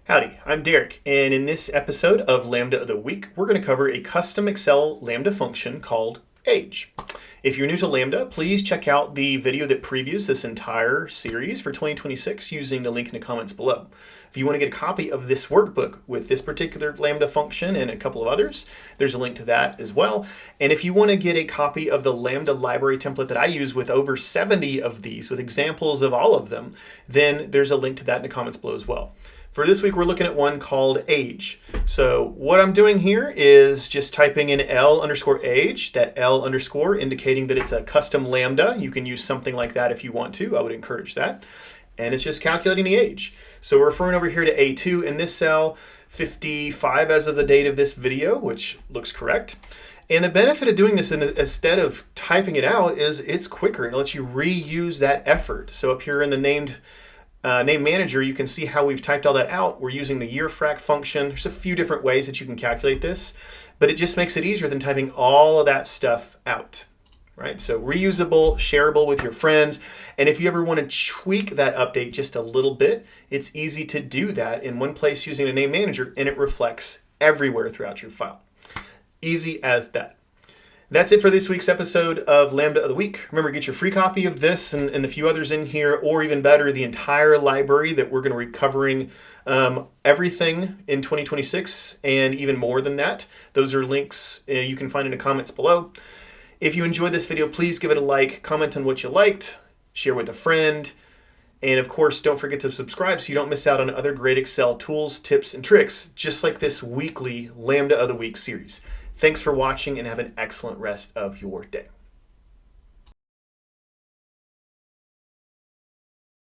Howdy, I'm Derek, and in this episode of Lambda of the Week, we're going to cover a custom Excel Lambda function called age. If you're new to Lambda, please check out the video that previews this entire series for 2026 using the link in the comments below. If you want to get a copy of this workbook with this particular Lambda function and a couple of others, there's a link to that as well. And if you want to get a copy of the Lambda library template that I use with over 70 of these, with examples of all of them, then there's a link to that in the comments below as well. For this week, we're looking at one called age. So what I'm doing here is just typing in L_age, that L_ indicating that it's a custom Lambda. You can use something like that if you want to. I would encourage that. And it's just calculating the age. So we're referring over here to A2 in this cell, 55 as of the date of this video, which looks correct. And the benefit of doing this instead of typing it out is it's quicker. It lets you reuse that effort. So up here in the name manager, you can see how we've typed all that out. We're using the year frac function. There's a few different ways that you can calculate this, but it just makes it easier than typing all of that stuff out, right? So reusable, shareable with your friends. And if you ever want to tweak that update just a little bit, it's easy to do that in one place using a name manager, and it reflects everywhere throughout your file. Easy as that. That's it for this week's episode of Lambda of the Week. Remember, get your free copy of this and a few others in here, or even better, the entire library that we're going to be covering everything in 2026 and even more than that. Those are links you can find in the comments below. If you enjoyed this video, please give it a like, comment on what you liked, share with a friend, and of course, don't forget to subscribe so you don't miss out on other great Excel tools, tips, and tricks, just like this weekly Lambda of the Week series. Thanks for watching and have an excellent rest of your day.